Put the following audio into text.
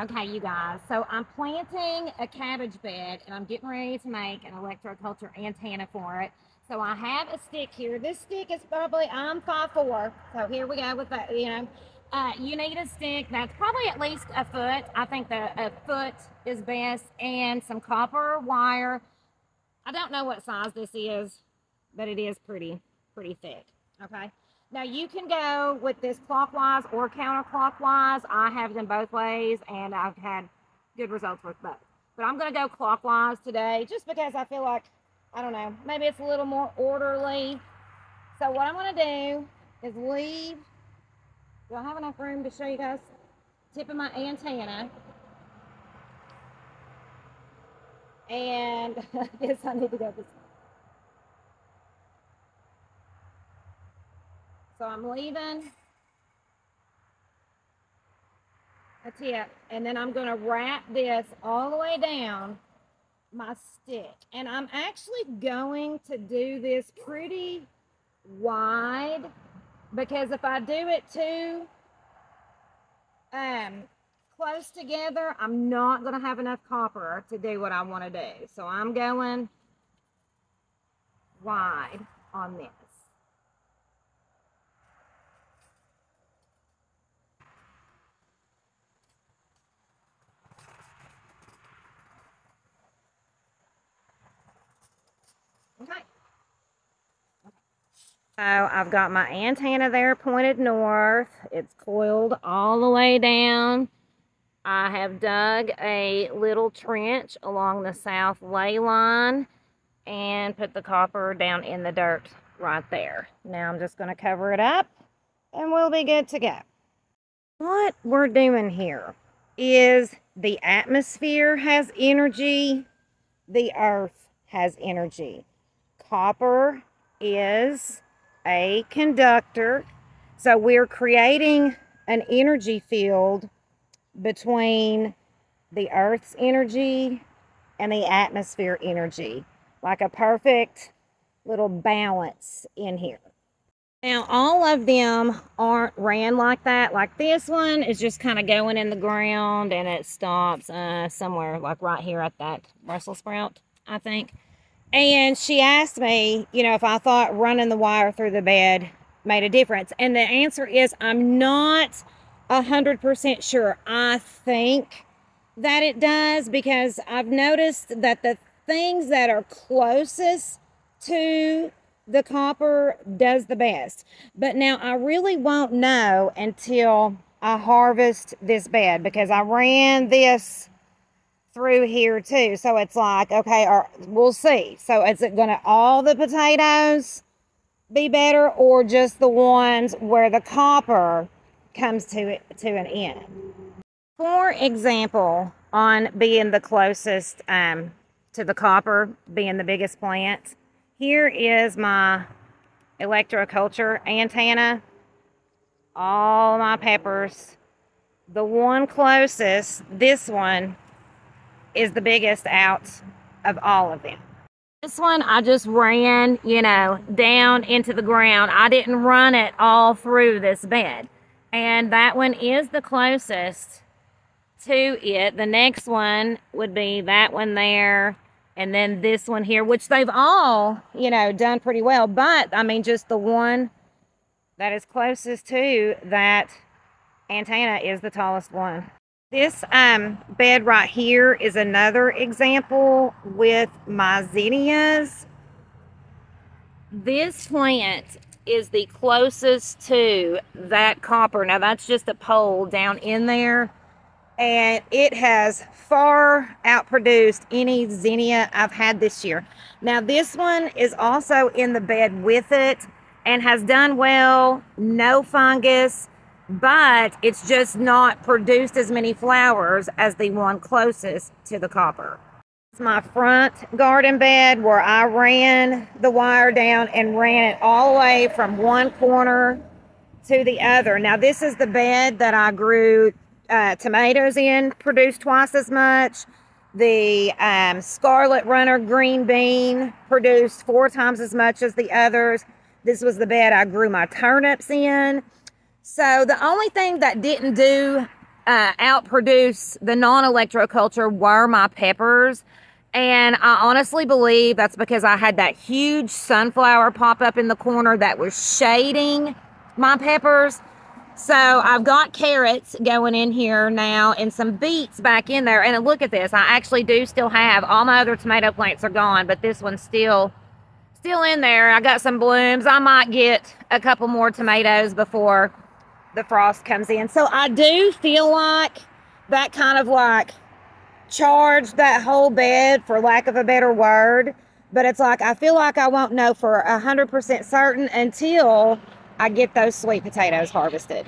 Okay, you guys, so I'm planting a cabbage bed and I'm getting ready to make an electroculture antenna for it. So I have a stick here. This stick is probably, I'm 5'4", so here we go with that, you need a stick that's probably at least a foot. I think that a foot is best, and some copper wire. I don't know what size this is, but it is pretty thick, okay? Now you can go with this clockwise or counterclockwise. I have them both ways and I've had good results with both. But I'm gonna go clockwise today just because I feel like, I don't know, maybe it's a little more orderly. So what I'm gonna do is leave, do I have enough room to show you guys tip of my antenna? And I guess I need to go this way. So I'm leaving a tip, and then I'm going to wrap this all the way down my stick. And I'm actually going to do this pretty wide, because if I do it too close together, I'm not going to have enough copper to do what I want to do. So I'm going wide on this. Okay. So I've got my antenna there pointed north. It's coiled all the way down. I have dug a little trench along the south ley line and put the copper down in the dirt right there. Now I'm just going to cover it up and we'll be good to go. What we're doing here is the atmosphere has energy, the earth has energy. Copper is a conductor, so we're creating an energy field between the earth's energy and the atmosphere energy, like a perfect little balance in here. Now all of them aren't ran like that. Like this one is just kind of going in the ground and it stops somewhere like right here at that Brussels sprout, I think. And she asked me, if I thought running the wire through the bed made a difference. And the answer is I'm not 100% sure. I think that it does, because I've noticed that the things that are closest to the copper does the best. But now I really won't know until I harvest this bed, because I ran this through here too. So it's like, okay, or we'll see. So is it gonna all the potatoes be better, or just the ones where the copper comes to an end? For example, on being the closest to the copper, being the biggest plant, here is my electroculture antenna, all my peppers. The one closest, this one, is the biggest out of all of them. This one I just ran, down into the ground. I didn't run it all through this bed. And that one is the closest to it. The next one would be that one there, and then this one here, which they've all, done pretty well. But, I mean, just the one that is closest to that antenna is the tallest one. This bed right here is another example with my zinnias. This plant is the closest to that copper. Now that's just a pole down in there, and it has far outproduced any zinnia I've had this year. Now this one is also in the bed with it and has done well, no fungus, but it's just not produced as many flowers as the one closest to the copper. It's my front garden bed where I ran the wire down and ran it all the way from one corner to the other. Now this is the bed that I grew tomatoes in, produced twice as much. The Scarlet Runner green bean produced 4 times as much as the others. This was the bed I grew my turnips in. So the only thing that didn't do outproduce the non-electroculture were my peppers. And I honestly believe that's because I had that huge sunflower pop up in the corner that was shading my peppers. So I've got carrots going in here now and some beets back in there. And look at this. I actually do still have, all my other tomato plants are gone, but this one's still in there. I got some blooms. I might get a couple more tomatoes before the frost comes in. So I do feel like that kind of like charged that whole bed, for lack of a better word. But it's like, I feel like I won't know for 100% certain until I get those sweet potatoes harvested.